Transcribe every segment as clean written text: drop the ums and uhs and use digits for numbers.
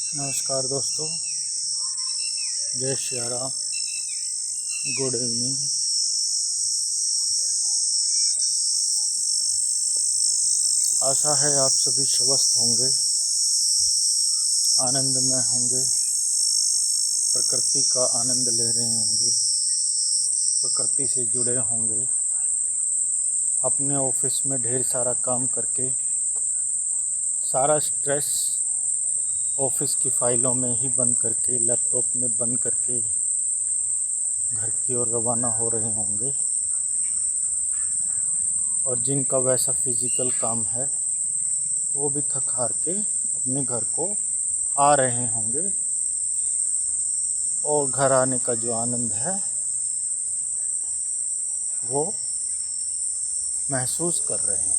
नमस्कार दोस्तों, जय श्री राम, गुड इवनिंग। आशा है आप सभी स्वस्थ होंगे, आनंद में होंगे, प्रकृति का आनंद ले रहे होंगे, प्रकृति से जुड़े होंगे। अपने ऑफिस में ढेर सारा काम करके सारा स्ट्रेस ऑफिस की फाइलों में ही बंद करके, लैपटॉप में बंद करके घर की ओर रवाना हो रहे होंगे। और जिनका वैसा फिजिकल काम है वो भी थक हार के अपने घर को आ रहे होंगे और घर आने का जो आनंद है वो महसूस कर रहे हैं।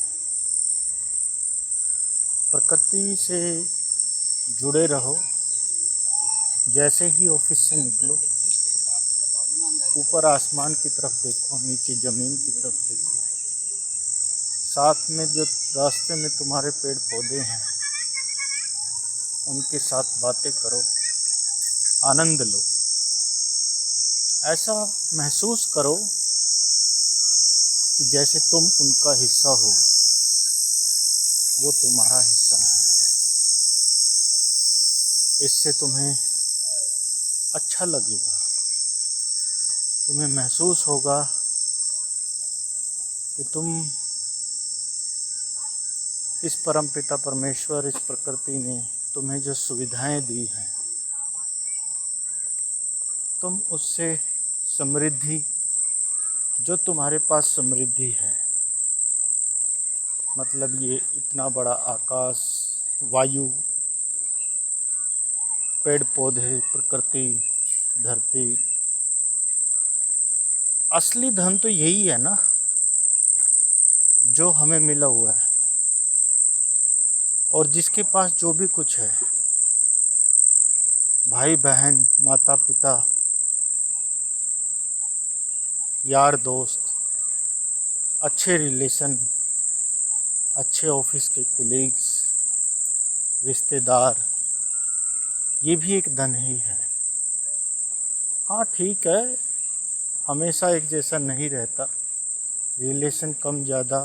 प्रकृति से जुड़े रहो। जैसे ही ऑफिस से निकलो, ऊपर आसमान की तरफ देखो, नीचे ज़मीन की तरफ देखो, साथ में जो रास्ते में तुम्हारे पेड़ पौधे हैं उनके साथ बातें करो, आनंद लो। ऐसा महसूस करो कि जैसे तुम उनका हिस्सा हो, वो तुम्हारा हिस्सा है। इससे तुम्हें अच्छा लगेगा, तुम्हें महसूस होगा कि तुम इस परमपिता परमेश्वर, इस प्रकृति ने तुम्हें जो सुविधाएं दी हैं, तुम उससे समृद्धि, जो तुम्हारे पास समृद्धि है, मतलब ये इतना बड़ा आकाश, वायु, पेड़ पौधे, प्रकृति, धरती, असली धन तो यही है ना, जो हमें मिला हुआ है। और जिसके पास जो भी कुछ है, भाई बहन, माता पिता, यार दोस्त, अच्छे रिलेशन, अच्छे ऑफिस के कोलीग्स, रिश्तेदार, ये भी एक धन ही है। हाँ ठीक है, हमेशा एक जैसा नहीं रहता, रिलेशन कम ज़्यादा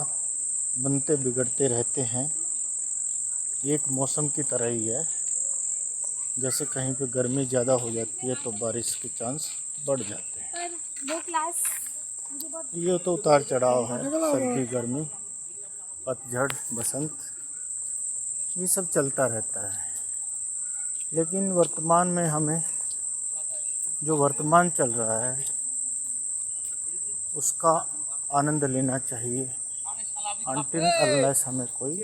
बनते बिगड़ते रहते हैं। ये एक मौसम की तरह ही है। जैसे कहीं पे गर्मी ज़्यादा हो जाती है तो बारिश के चांस बढ़ जाते हैं। ये तो उतार चढ़ाव है, सर्दी गर्मी, पतझड़ बसंत, ये सब चलता रहता है। लेकिन वर्तमान में हमें जो वर्तमान चल रहा है उसका आनंद लेना चाहिए, अनटिल अनलेस हमें कोई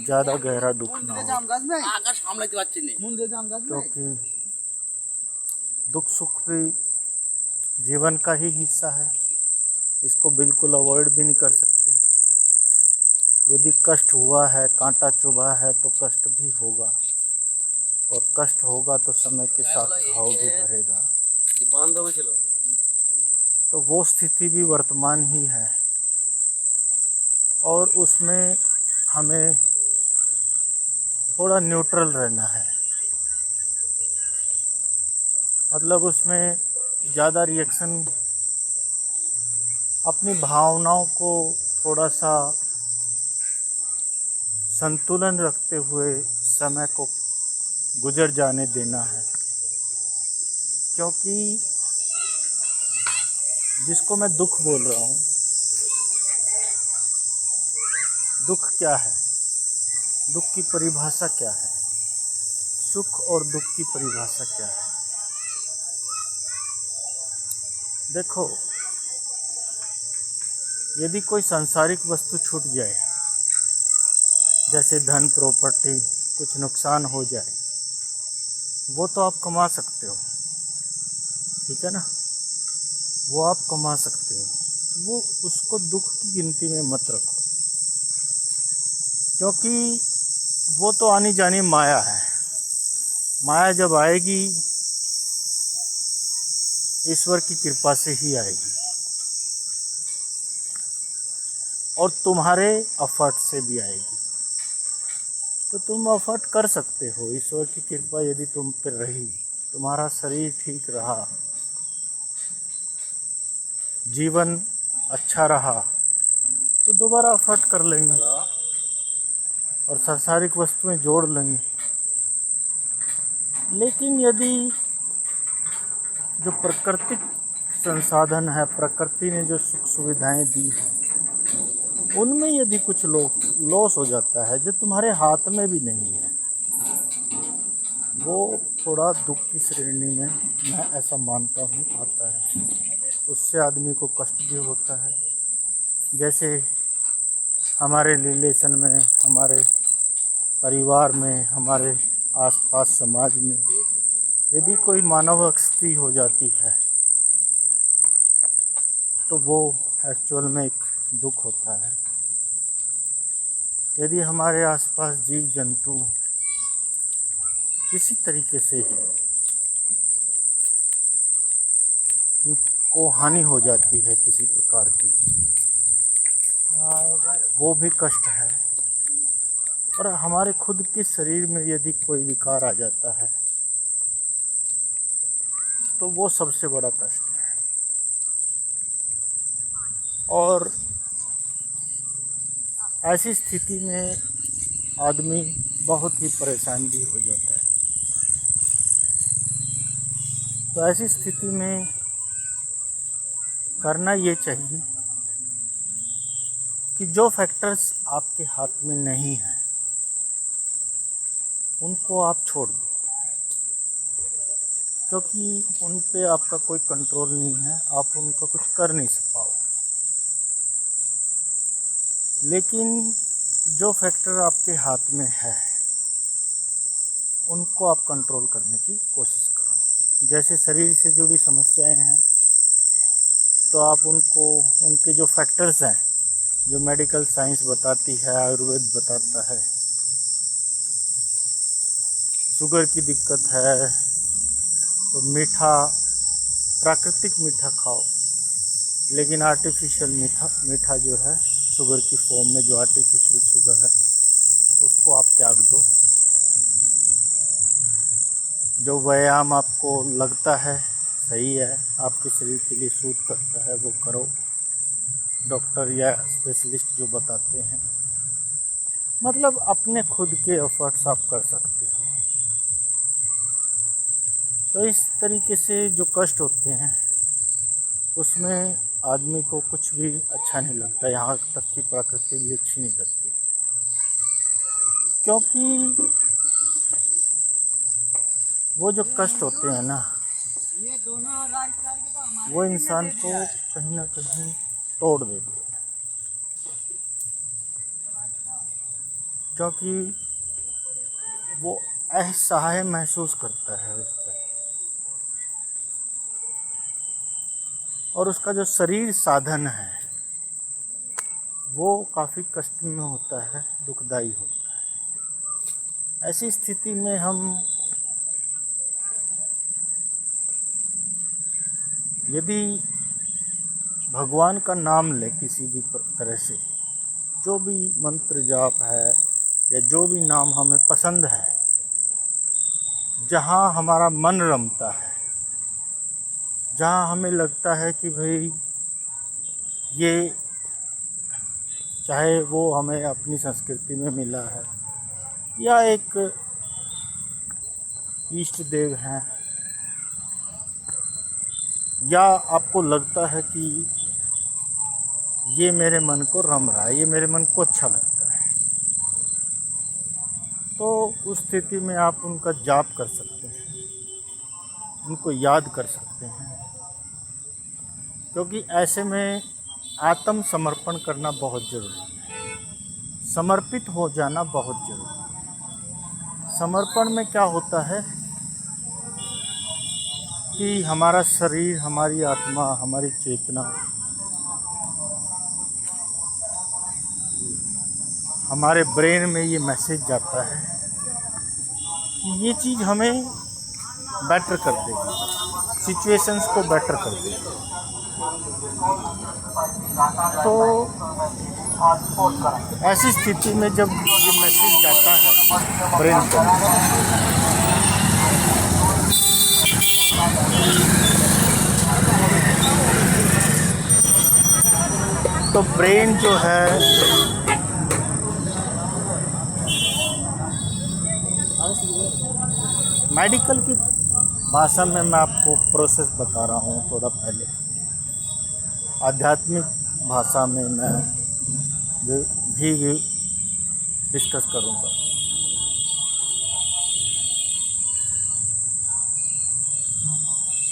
ज़्यादा गहरा दुख ना हो। क्योंकि दुख सुख भी जीवन का ही हिस्सा है, इसको बिल्कुल अवॉइड भी नहीं कर सकते। यदि कष्ट हुआ है, कांटा चुभा है, तो कष्ट भी होगा, और कष्ट होगा तो समय के साथ घाव भी भरेगा। तो वो स्थिति भी वर्तमान ही है, और उसमें हमें थोड़ा न्यूट्रल रहना है। मतलब उसमें ज़्यादा रिएक्शन, अपनी भावनाओं को थोड़ा सा संतुलन रखते हुए समय को गुजर जाने देना है। क्योंकि जिसको मैं दुख बोल रहा हूँ, दुख क्या है, दुख की परिभाषा क्या है, सुख और दुख की परिभाषा क्या है। देखो, यदि कोई सांसारिक वस्तु छूट जाए, जैसे धन, प्रॉपर्टी, कुछ नुकसान हो जाए, वो तो आप कमा सकते हो, ठीक है ना, वो आप कमा सकते हो, वो उसको दुख की गिनती में मत रखो। क्योंकि वो तो आनी जानी माया है। माया जब आएगी, ईश्वर की कृपा से ही आएगी, और तुम्हारे एफर्ट से भी आएगी। तो तुम अफोर्ड कर सकते हो। ईश्वर की कृपा यदि तुम पर रही, तुम्हारा शरीर ठीक रहा, जीवन अच्छा रहा, तो दोबारा अफोर्ड कर लेंगे और सांसारिक वस्तुएं जोड़ लेंगे। लेकिन यदि जो प्राकृतिक संसाधन है, प्रकृति ने जो सुख सुविधाएं दी हैं, उनमें यदि कुछ लॉस हो जाता है जो तुम्हारे हाथ में भी नहीं है, वो थोड़ा दुख की श्रेणी में, मैं ऐसा मानता हूँ, आता है। उससे आदमी को कष्ट भी होता है। जैसे हमारे रिलेशन में, हमारे परिवार में, हमारे आसपास समाज में यदि कोई मानव अस्थि हो जाती है तो वो एक्चुअल में एक दुख होता है। यदि हमारे आसपास जीव जंतु किसी तरीके से को हानि हो जाती है किसी प्रकार की, वो भी कष्ट है। और हमारे खुद के शरीर में यदि कोई विकार आ जाता है तो वो सबसे बड़ा कष्ट है। और ऐसी स्थिति में आदमी बहुत ही परेशान भी हो जाता है। तो ऐसी स्थिति में करना ये चाहिए कि जो फैक्टर्स आपके हाथ में नहीं हैं उनको आप छोड़ दो, क्योंकि उन पे आपका कोई कंट्रोल नहीं है, आप उनका कुछ कर नहीं पाओगे। लेकिन जो फैक्टर आपके हाथ में है उनको आप कंट्रोल करने की कोशिश करो। जैसे शरीर से जुड़ी समस्याएं हैं तो आप उनको, उनके जो फैक्टर्स हैं, जो मेडिकल साइंस बताती है, आयुर्वेद बताता है, शुगर की दिक्कत है तो मीठा, प्राकृतिक मीठा खाओ, लेकिन आर्टिफिशियल मीठा जो है, शुगर की फॉर्म में जो आर्टिफिशियल शुगर है, उसको आप त्याग दो। जो व्यायाम आपको लगता है सही है, आपके शरीर के लिए सूट करता है, वो करो। डॉक्टर या स्पेशलिस्ट जो बताते हैं, मतलब अपने खुद के एफर्ट्स आप कर सकते हो। तो इस तरीके से जो कष्ट होते हैं उसमें आदमी को कुछ भी अच्छा नहीं लगता, यहाँ तक कि प्रकृति भी अच्छी नहीं लगती, क्योंकि वो जो कष्ट होते हैं ना, वो इंसान को कहीं ना कहीं तोड़ देते हैं, क्योंकि वो असहाय महसूस करता है उस पर। और उसका जो शरीर साधन है वो काफ़ी कष्ट में होता है, दुखदाई होता है। ऐसी स्थिति में हम यदि भगवान का नाम लें किसी भी तरह से, जो भी मंत्र जाप है या जो भी नाम हमें पसंद है, जहाँ हमारा मन रमता है, जहाँ हमें लगता है कि भाई ये, चाहे वो हमें अपनी संस्कृति में मिला है या एक इष्ट देव हैं, या आपको लगता है कि ये मेरे मन को रम रहा है, ये मेरे मन को अच्छा लगता है, तो उस स्थिति में आप उनका जाप कर सकते हैं, उनको याद कर सकते हैं। क्योंकि ऐसे में आत्म समर्पण करना बहुत ज़रूरी है, समर्पित हो जाना बहुत ज़रूरी है। समर्पण में क्या होता है कि हमारा शरीर, हमारी आत्मा, हमारी चेतना, हमारे ब्रेन में ये मैसेज जाता है कि ये चीज़ हमें बेटर कर देगी, सिचुएशंस को बेटर कर देगी। तो ऐसी स्थिति में जब ये मैसेज जाता है ब्रेन को, तो ब्रेन जो है मेडिकल की भाषा में मैं आपको प्रोसेस बता रहा हूँ थोड़ा पहले, आध्यात्मिक भाषा में मैं भी डिस्कस करूँगा।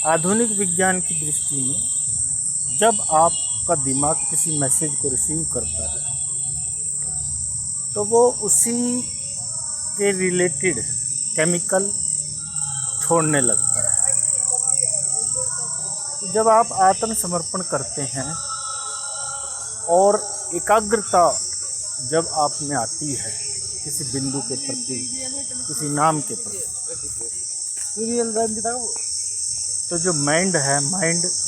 आधुनिक विज्ञान की दृष्टि में जब आपका दिमाग किसी मैसेज को रिसीव करता है तो वो उसी के रिलेटेड केमिकल छोड़ने लगता है। जब आप आत्मसमर्पण करते हैं और एकाग्रता जब आप में आती है किसी बिंदु के प्रति, किसी नाम के प्रति, तो जो माइंड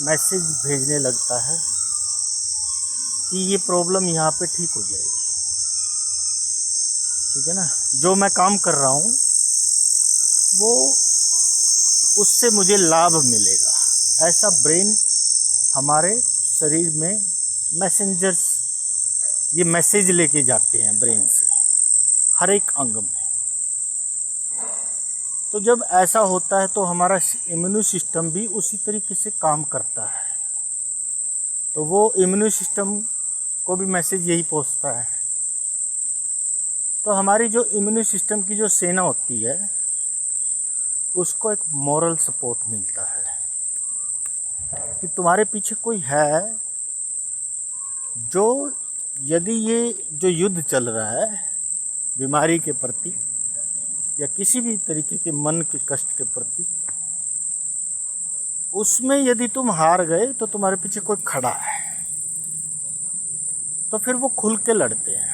मैसेज भेजने लगता है कि ये प्रॉब्लम यहाँ पे ठीक हो जाएगी। ठीक है ना, जो मैं काम कर रहा हूँ वो उससे मुझे लाभ मिलेगा, ऐसा ब्रेन हमारे शरीर में मैसेंजर्स ये मैसेज लेके जाते हैं ब्रेन से हर एक अंग में। तो जब ऐसा होता है तो हमारा इम्यून सिस्टम भी उसी तरीके से काम करता है, तो वो इम्यून सिस्टम को भी मैसेज यही पहुंचता है। तो हमारी जो इम्यून सिस्टम की जो सेना होती है उसको एक मॉरल सपोर्ट मिलता है कि तुम्हारे पीछे कोई है जो, यदि ये जो युद्ध चल रहा है बीमारी के प्रति या किसी भी तरीके के मन के कष्ट के प्रति, उसमें यदि तुम हार गए तो तुम्हारे पीछे कोई खड़ा है, तो फिर वो खुल के लड़ते हैं।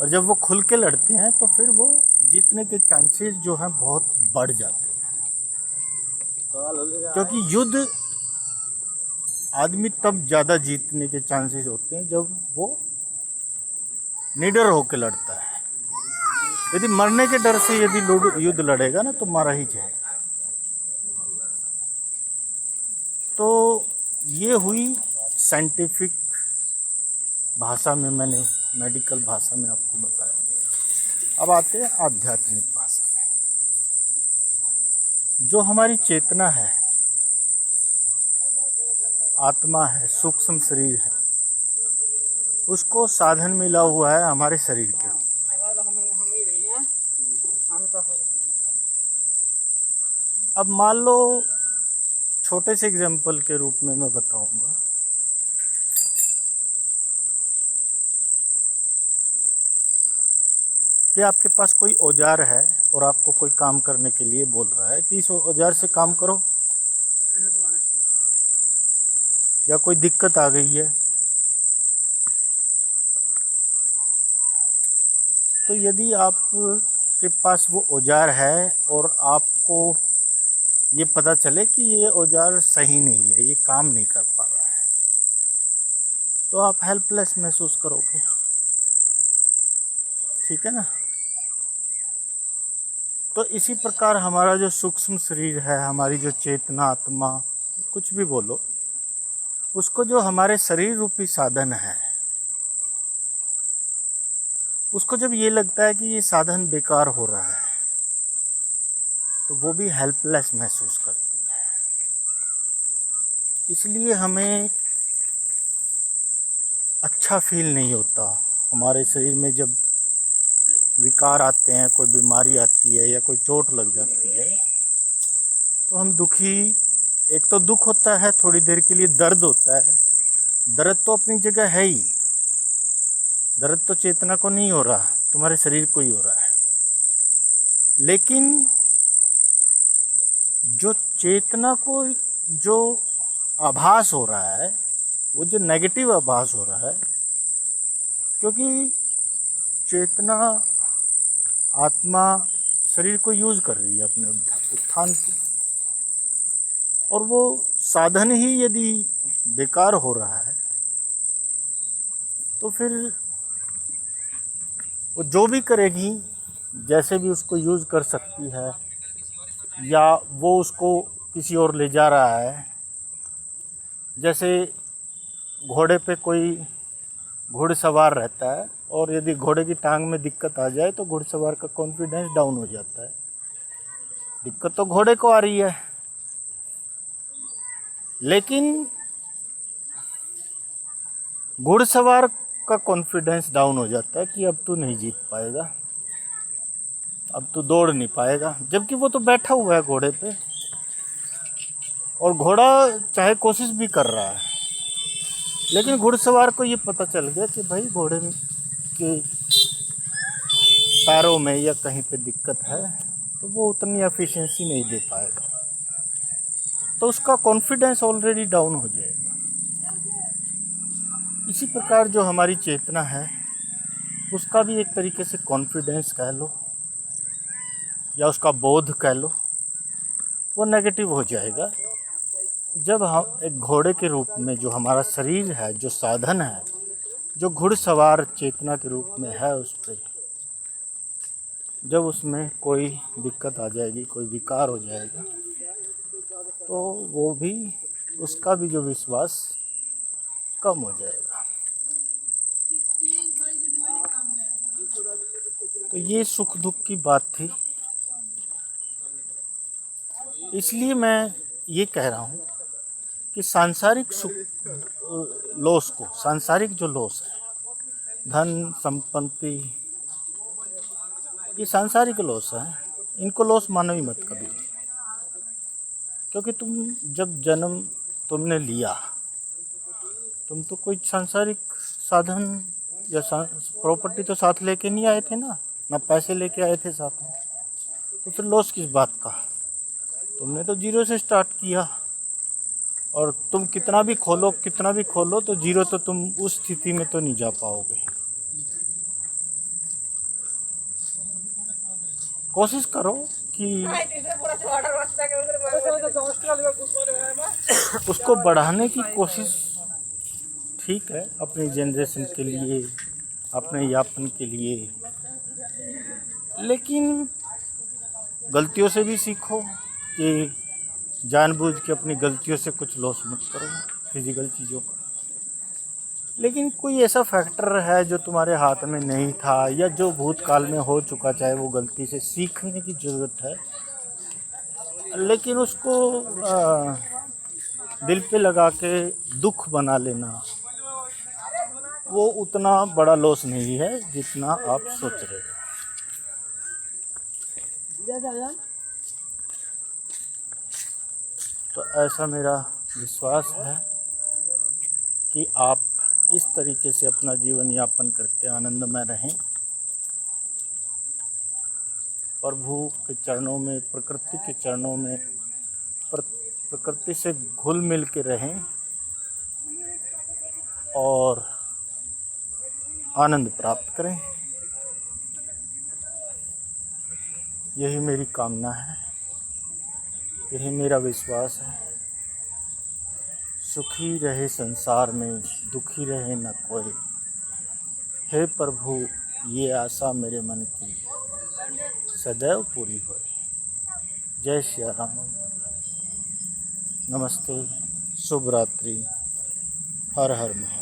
और जब वो खुल के लड़ते हैं तो फिर वो जीतने के चांसेस जो हैं बहुत बढ़ जाते हैं, क्योंकि युद्ध आदमी तब ज़्यादा जीतने के चांसेस होते हैं जब वो निडर होकर लड़ता है। यदि मरने के डर से यदि युद्ध लड़ेगा ना तो मारा ही जाएगा। तो ये हुई साइंटिफिक भाषा में, मैंने मेडिकल भाषा में आपको बताया। अब आते हैं आध्यात्मिक भाषा में। जो हमारी चेतना है, आत्मा है, सूक्ष्म शरीर है, उसको साधन मिला हुआ है हमारे शरीर के। अब मान लो, छोटे से एग्जाम्पल के रूप में मैं बताऊंगा कि आपके पास कोई औजार है और आपको कोई काम करने के लिए बोल रहा है कि इस औजार से काम करो, या कोई दिक्कत आ गई है, तो यदि आपके पास वो औजार है और आपको ये पता चले कि ये औजार सही नहीं है, ये काम नहीं कर पा रहा है, तो आप हेल्पलेस महसूस करोगे। ठीक है ना। तो इसी प्रकार हमारा जो सूक्ष्म शरीर है, हमारी जो चेतना, आत्मा, कुछ भी बोलो, उसको जो हमारे शरीर रूपी साधन है, उसको जब ये लगता है कि ये साधन बेकार हो रहा है, तो वो भी हेल्पलेस महसूस करती है। इसलिए हमें अच्छा फील नहीं होता हमारे शरीर में जब विकार आते हैं, कोई बीमारी आती है या कोई चोट लग जाती है, तो हम दुखी, एक तो दुख होता है, थोड़ी देर के लिए दर्द होता है। दर्द तो अपनी जगह है ही, दर्द तो चेतना को नहीं हो रहा, तुम्हारे शरीर को ही हो रहा है। लेकिन जो चेतना को जो आभास हो रहा है, वो जो नेगेटिव आभास हो रहा है, क्योंकि चेतना, आत्मा शरीर को यूज़ कर रही है अपने उत्थान की, और वो साधन ही यदि बेकार हो रहा है, तो फिर वो जो भी करेगी, जैसे भी उसको यूज़ कर सकती है, या वो उसको किसी और ले जा रहा है। जैसे घोड़े पे कोई घुड़सवार रहता है और यदि घोड़े की टांग में दिक्कत आ जाए तो घुड़सवार का कॉन्फिडेंस डाउन हो जाता है। दिक्कत तो घोड़े को आ रही है, लेकिन घुड़सवार का कॉन्फिडेंस डाउन हो जाता है कि अब तू नहीं जीत पाएगा, अब तू दौड़ नहीं पाएगा, जबकि वो तो बैठा हुआ है घोड़े पे और घोड़ा चाहे कोशिश भी कर रहा है। लेकिन घुड़सवार को ये पता चल गया कि भाई घोड़े के पैरों में या कहीं पे दिक्कत है, तो वो उतनी एफिशिएंसी नहीं दे पाएगा, तो उसका कॉन्फिडेंस ऑलरेडी डाउन हो जाएगा। इसी प्रकार जो हमारी चेतना है, उसका भी एक तरीके से कॉन्फिडेंस कह लो या उसका बोध कह लो, वो नेगेटिव हो जाएगा जब हम एक घोड़े के रूप में जो हमारा शरीर है, जो साधन है, जो घुड़सवार चेतना के रूप में है, उस पर जब उसमें कोई दिक्कत आ जाएगी, कोई विकार हो जाएगा, तो वो भी, उसका भी जो विश्वास कम हो जाएगा। तो ये सुख दुख की बात थी। इसलिए मैं ये कह रहा हूँ कि सांसारिक सुख लॉस को, सांसारिक जो लॉस है, धन संपत्ति, ये सांसारिक लॉस है, इनको लॉस मानो ही मत कभी। क्योंकि तुम जब जन्म तुमने लिया, तुम तो कोई सांसारिक साधन या प्रॉपर्टी तो साथ लेके नहीं आए थे ना पैसे लेके आए थे साथ में, तो फिर लॉस किस बात का? तुमने तो जीरो से स्टार्ट किया, और तुम कितना भी खोलो तो जीरो, तो तुम उस स्थिति में तो नहीं जा पाओगे। कोशिश करो कि उसको बढ़ाने की कोशिश, ठीक है, अपनी जनरेशन के लिए, अपने यापन के लिए, लेकिन गलतियों से भी सीखो कि जानबूझ के अपनी गलतियों से कुछ लॉस मत करो फिजिकल चीज़ों का। लेकिन कोई ऐसा फैक्टर है जो तुम्हारे हाथ में नहीं था या जो भूतकाल में हो चुका, चाहे वो गलती से सीखने की ज़रूरत है, लेकिन उसको दिल पे लगा के दुख बना लेना, वो उतना बड़ा लॉस नहीं है जितना आप सोच रहे हो। तो ऐसा मेरा विश्वास है कि आप इस तरीके से अपना जीवन यापन करके आनंदमय रहें, प्रभु के चरणों में, प्रकृति के चरणों में, प्रकृति से घुल मिल के रहें और आनंद प्राप्त करें। यही मेरी कामना है, यही मेरा विश्वास है। सुखी रहे संसार में, दुखी रहे न कोई। हे प्रभु, ये आशा मेरे मन की सदैव पूरी होए। जय श्री राम। नमस्ते, शुभ रात्रि, हर हर महादेव।